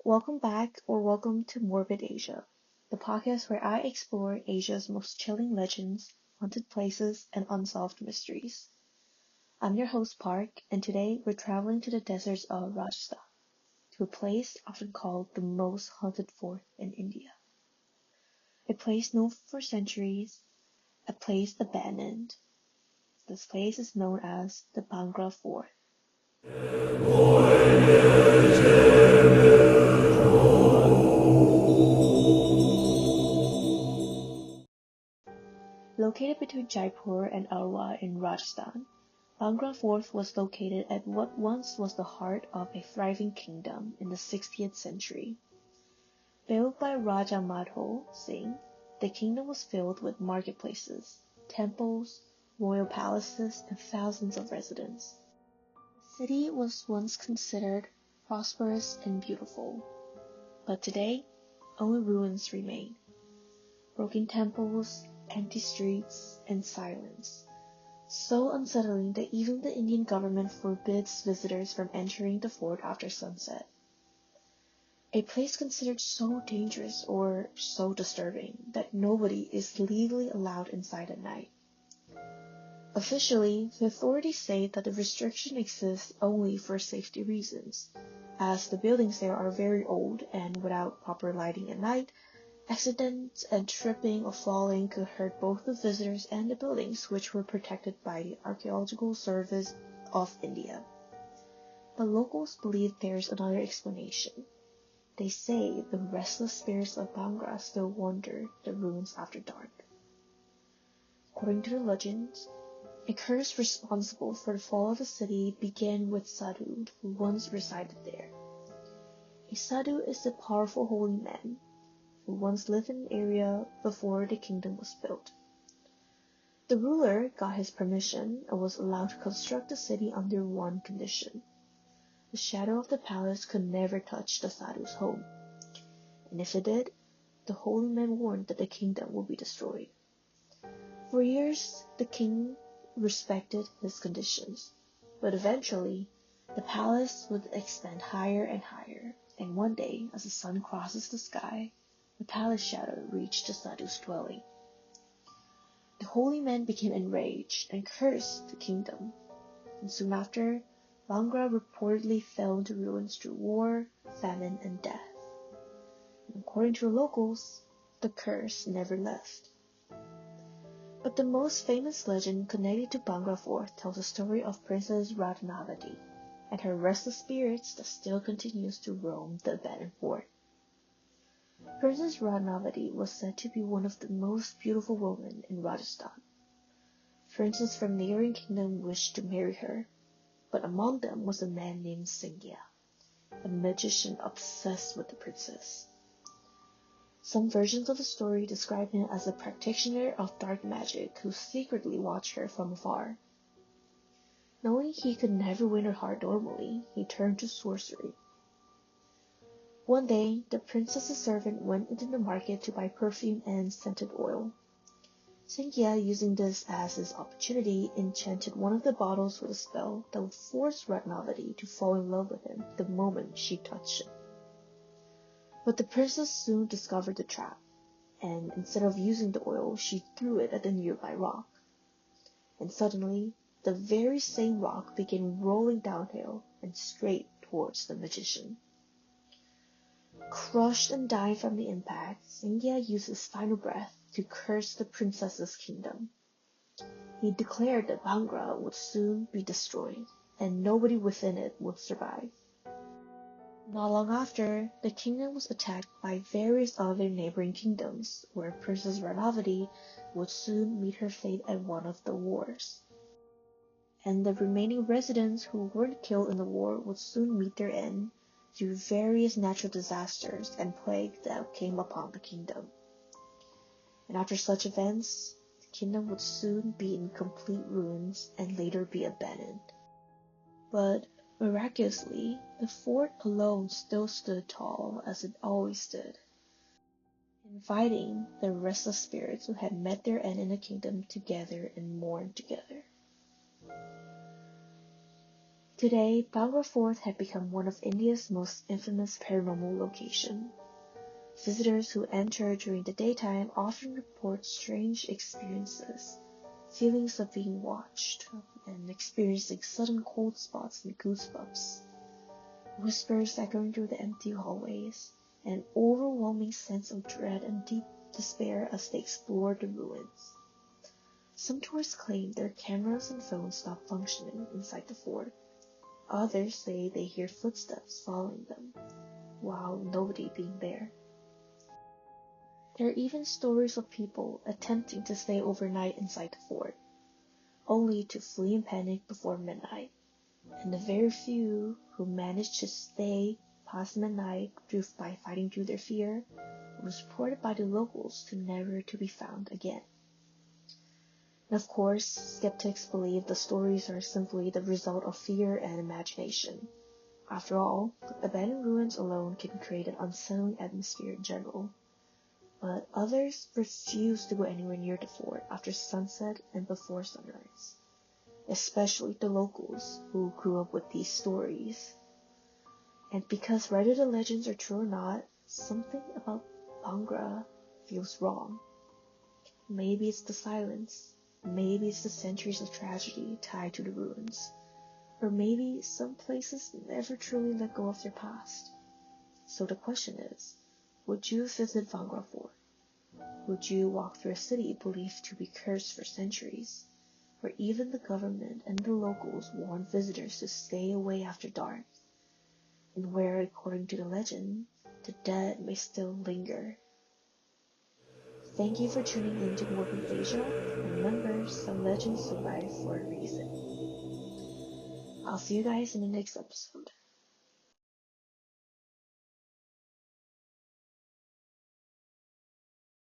Welcome back or welcome to Morbid Asia, the podcast where I explore Asia's most chilling legends, haunted places, and unsolved mysteries. I'm your host Park, and today we're traveling to the deserts of Rajasthan, to a place often called the most haunted fort in India. A place known for centuries, a place abandoned. This place is known as the Bhangra Fort. Located between Jaipur and Alwar in Rajasthan, Bhangra Fort was located at what once was the heart of a thriving kingdom in the 16th century. Built by Raja Madho Singh, the kingdom was filled with marketplaces, temples, royal palaces, and thousands of residents. The city was once considered prosperous and beautiful, but today only ruins remain. Broken temples, empty streets, and silence. So unsettling that even the Indian government forbids visitors from entering the fort after sunset. A place considered so dangerous or so disturbing that nobody is legally allowed inside at night. Officially, the authorities say that the restriction exists only for safety reasons, as the buildings there are very old and without proper lighting at night, accidents and tripping or falling could hurt both the visitors and the buildings, which were protected by the Archaeological Service of India. But locals believe there's another explanation. They say the restless spirits of Bhangra still wander the ruins after dark. According to the legends, a curse responsible for the fall of the city began with Sadhu, who once resided there. A Sadhu is a powerful holy man who once lived in an area before the kingdom was built. The ruler got his permission and was allowed to construct the city under one condition. The shadow of the palace could never touch the Sadhu's home, and if it did, the holy man warned that the kingdom would be destroyed. For years, the king respected his conditions, but eventually, the palace would extend higher and higher, and one day, as the sun crosses the sky, the palace shadow reached the Sadhu's dwelling. The holy man became enraged and cursed the kingdom, and soon after, Bhangra reportedly fell into ruins through war, famine, and death. And according to the locals, the curse never left. But the most famous legend connected to Bhangra Fort tells the story of Princess Ratnavati and her restless spirits that still continues to roam the abandoned fort. Princess Ratnavati was said to be one of the most beautiful women in Rajasthan. Princes from neighboring kingdom wished to marry her, but among them was a man named Singya, a magician obsessed with the princess. Some versions of the story describe him as a practitioner of dark magic who secretly watched her from afar. Knowing he could never win her heart normally, he turned to sorcery. One day, the princess's servant went into the market to buy perfume and scented oil. Singya, using this as his opportunity, enchanted one of the bottles with a spell that would force Ratnavati to fall in love with him the moment she touched him. But the princess soon discovered the trap, and instead of using the oil, she threw it at the nearby rock. And suddenly, the very same rock began rolling downhill and straight towards the magician. Crushed and dying from the impact, Singya used his final breath to curse the princess's kingdom. He declared that Bhangra would soon be destroyed, and nobody within it would survive. Not long after, the kingdom was attacked by various other neighboring kingdoms, where Princess Ratnavati would soon meet her fate at one of the wars. And the remaining residents who weren't killed in the war would soon meet their end through various natural disasters and plague that came upon the kingdom. And after such events, the kingdom would soon be in complete ruins and later be abandoned. But miraculously, the fort alone still stood tall as it always stood, inviting the restless spirits who had met their end in the kingdom to gather and mourn together. Today, Bhangra Fort had become one of India's most infamous paranormal locations. Visitors who enter during the daytime often report strange experiences, feelings of being watched, and experiencing sudden cold spots and goosebumps, whispers echoing through the empty hallways, and an overwhelming sense of dread and deep despair as they explore the ruins. Some tourists claim their cameras and phones stop functioning inside the fort. Others say they hear footsteps following them, while nobody being there. There are even stories of people attempting to stay overnight inside the fort, only to flee in panic before midnight, and the very few who managed to stay past midnight by fighting through their fear was reported by the locals to never to be found again. And of course, skeptics believe the stories are simply the result of fear and imagination. After all, abandoned ruins alone can create an unsettling atmosphere in general. But others refuse to go anywhere near the fort after sunset and before sunrise, especially the locals who grew up with these stories. And because whether the legends are true or not, something about Bhangra feels wrong. Maybe it's the silence, maybe it's the centuries of tragedy tied to the ruins, or maybe some places never truly let go of their past. So the question is, would you visit Bhangra Fort? Would you walk through a city believed to be cursed for centuries, where even the government and the locals warn visitors to stay away after dark, and where, according to the legend, the dead may still linger? Thank you for tuning in to Warping Asia, and remember, some legends survive for a reason. I'll see you guys in the next episode.